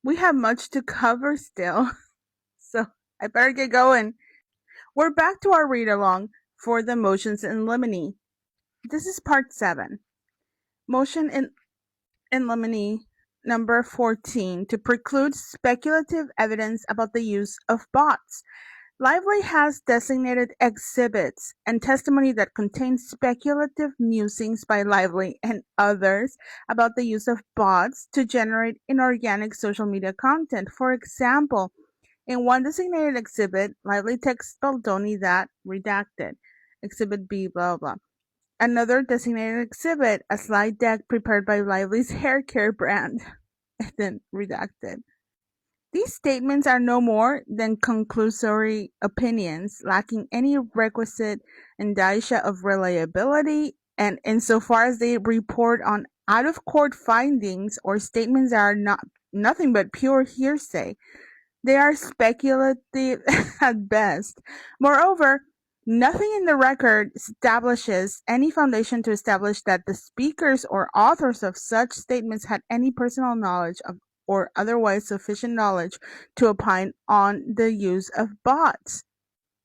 We have much to cover still, so I better get going. We're back to our read-along for the motions in limine. This is part 7. Motion in limine number 14 to preclude speculative evidence about the use of bots. Lively has designated exhibits and testimony that contain speculative musings by Lively and others about the use of bots to generate inorganic social media content. For example, in one designated exhibit, Lively texts Baldoni that redacted. Exhibit B, blah, blah. Another designated exhibit, a slide deck prepared by Lively's hair care brand, and then redacted. These statements are no more than conclusory opinions, lacking any requisite indicia of reliability, and insofar as they report on out-of-court findings or statements that are nothing but pure hearsay, they are speculative at best. Moreover, nothing in the record establishes any foundation to establish that the speakers or authors of such statements had any personal knowledge of or otherwise sufficient knowledge to opine on the use of bots.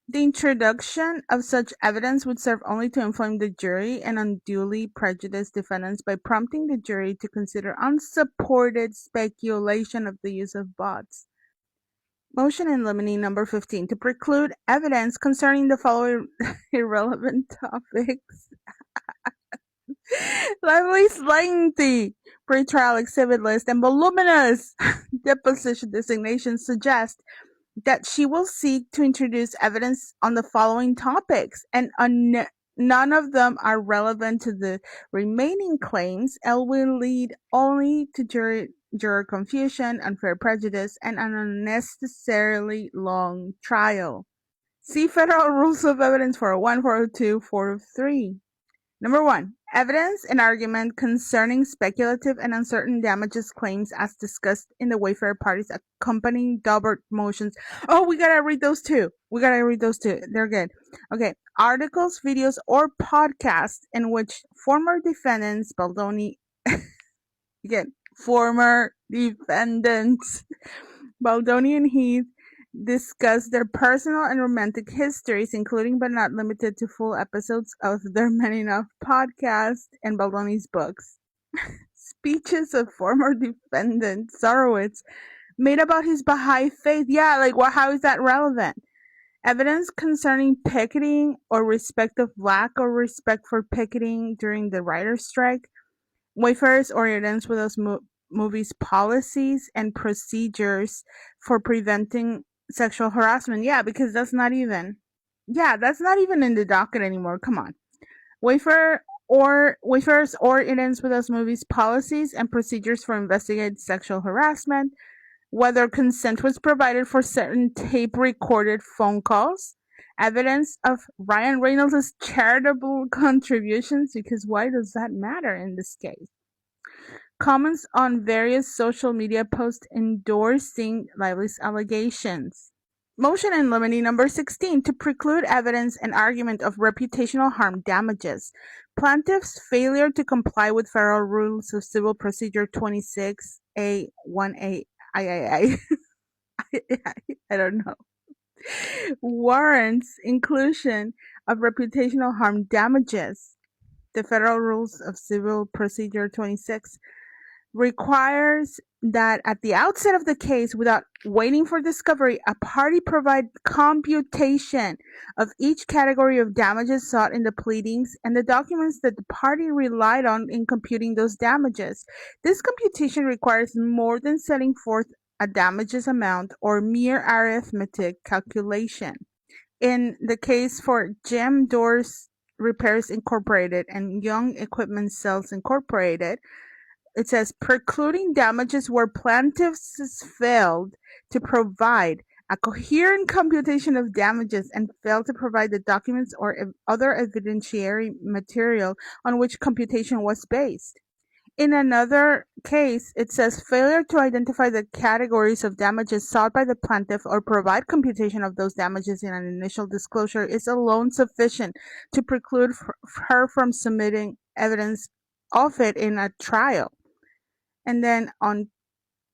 The introduction of such evidence would serve only to inflame the jury and unduly prejudice defendants by prompting the jury to consider unsupported speculation of the use of bots. Motion in limine number 15 to preclude evidence concerning the following irrelevant topics. Lively's lengthy pretrial exhibit list and voluminous deposition designations suggest that she will seek to introduce evidence on the following topics, and none of them are relevant to the remaining claims and will lead only to juror confusion, unfair prejudice, and an unnecessarily long trial. See Federal Rules of Evidence 401, 402, 403. Number 1. Evidence and argument concerning speculative and uncertain damages claims as discussed in the Wayfarer parties accompanying Daubert motions. Oh, we gotta read those too. They're good. Okay. Articles, videos, or podcasts in which former defendants, Baldoni, again, former defendants, Baldoni and Heath, discuss their personal and romantic histories, including but not limited to full episodes of their Men Enough podcast and Baldoni's books. Speeches of former defendant Sorowitz made about his Baha'i faith. Yeah, like how is that relevant? Evidence concerning picketing or respect of lack or respect for picketing during the writer's strike. Wayfarer's or evidence with those movies' policies and procedures for preventing sexual harassment. Yeah, because that's not even in the docket anymore. Come on. Wayfarer's or evidence with those movies' policies and procedures for investigating sexual harassment. Whether consent was provided for certain tape-recorded phone calls. Evidence of Ryan Reynolds' charitable contributions, because why does that matter in this case? Comments on various social media posts endorsing Lively's allegations. Motion in limine number 16 to preclude evidence and argument of reputational harm damages. Plaintiff's failure to comply with Federal Rules of Civil Procedure 26A1A I don't know. Warrants inclusion of reputational harm damages. The Federal Rules of Civil Procedure 26 requires that at the outset of the case, without waiting for discovery, a party provide computation of each category of damages sought in the pleadings and the documents that the party relied on in computing those damages. This computation requires more than setting forth a damages amount or mere arithmetic calculation. In the case for Gem Doors Repairs Incorporated and Young Equipment Sales Incorporated, it says precluding damages where plaintiffs failed to provide a coherent computation of damages and failed to provide the documents or other evidentiary material on which computation was based. In another case, it says failure to identify the categories of damages sought by the plaintiff or provide computation of those damages in an initial disclosure is alone sufficient to preclude her from submitting evidence of it in a trial. And then on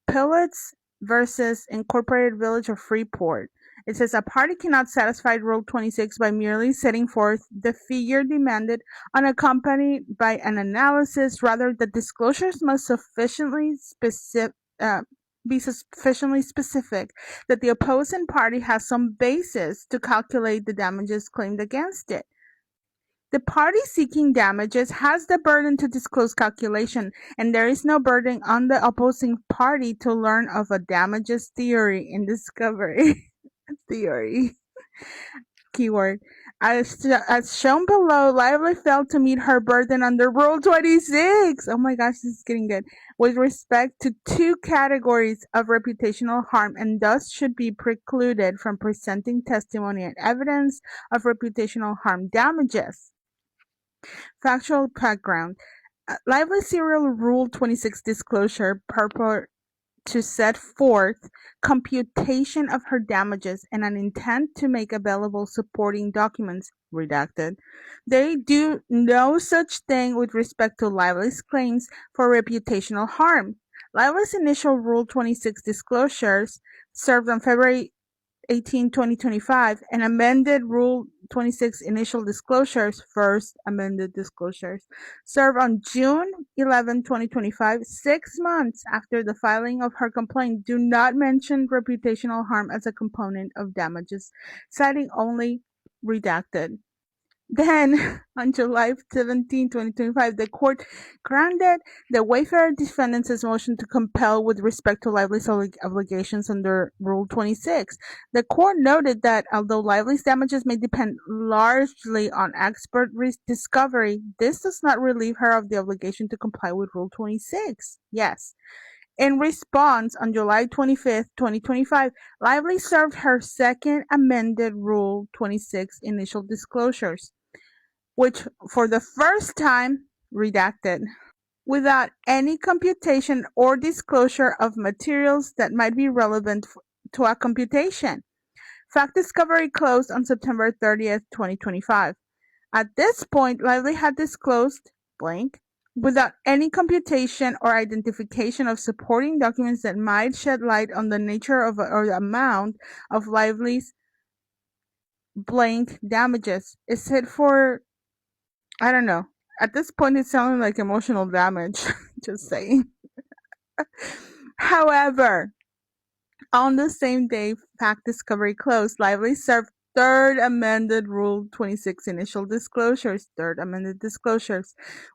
Pillett's versus Incorporated Village of Freeport. It says a party cannot satisfy Rule 26 by merely setting forth the figure demanded unaccompanied by an analysis. Rather, the disclosures must be sufficiently specific that the opposing party has some basis to calculate the damages claimed against it. The party seeking damages has the burden to disclose calculation, and there is no burden on the opposing party to learn of a damages theory in discovery. Theory. Keyword. As shown below, Lively failed to meet her burden under Rule 26. Oh my gosh, this is getting good. With respect to two categories of reputational harm, and thus should be precluded from presenting testimony and evidence of reputational harm damages. Factual background. Lively Serial Rule 26 disclosure purport to set forth computation of her damages and an intent to make available supporting documents redacted. They do no such thing with respect to Lively's claims for reputational harm. Lively's initial Rule 26 disclosures served on February 18, 2025, and amended Rule 26 initial disclosures, first amended disclosures, served on June 11, 2025, 6 months after the filing of her complaint, do not mention reputational harm as a component of damages, citing only redacted. Then, on July 17, 2025, the court granted the Wayfarer defendants' motion to compel with respect to Lively's obligations under Rule 26. The court noted that although Lively's damages may depend largely on expert discovery, this does not relieve her of the obligation to comply with Rule 26. Yes. In response, on July 25, 2025, Lively served her second amended Rule 26 initial disclosures, which for the first time redacted, without any computation or disclosure of materials that might be relevant to a computation. Fact discovery closed on September 30th, 2025. At this point, Lively had disclosed blank without any computation or identification of supporting documents that might shed light on the nature of or the amount of Lively's blank damages. Is it for, I don't know. At this point, it sounded like emotional damage. Just saying. However, on the same day fact discovery closed, Lively served third amended Rule 26 initial disclosures,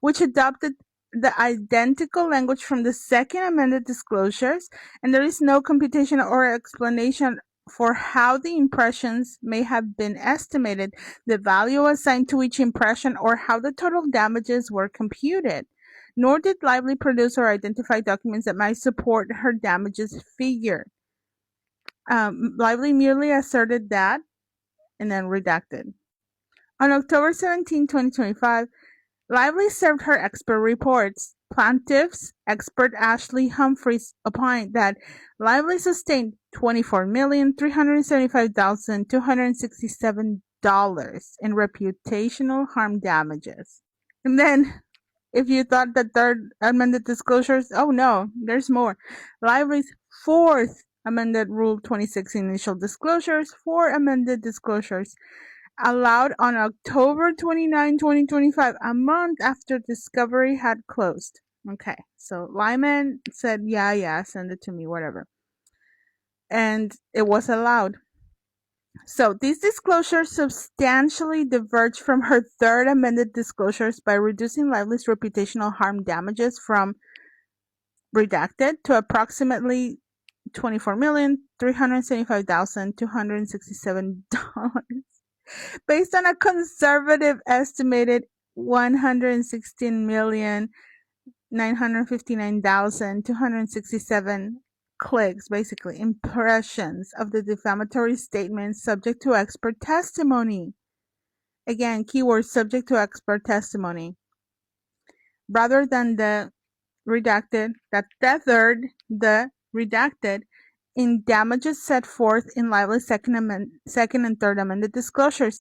which adopted the identical language from the second amended disclosures, and there is no computation or explanation for how the impressions may have been estimated, the value assigned to each impression, or how the total damages were computed. Nor did Lively produce or identify documents that might support her damages figure. Lively merely asserted that and then redacted. On October 17, 2025, Lively served her expert reports. Plaintiff's expert Ashley Humphreys opined that Lively sustained $24,375,267 in reputational harm damages. And then, if you thought that third amended disclosures, oh no, there's more. Lively's fourth amended Rule 26 initial disclosures, 4 amended disclosures, allowed on October 29, 2025, a month after discovery had closed. Okay, so Limine said, yeah, send it to me, whatever. And it was allowed. So these disclosures substantially diverge from her third amended disclosures by reducing Lively's reputational harm damages from redacted to approximately $24,375,267 based on a conservative estimated 116,959,267 clicks, basically impressions of the defamatory statement subject to expert testimony. Again, keyword subject to expert testimony. Rather than the redacted that tethered the redacted in damages set forth in Lively's second and third amended disclosures.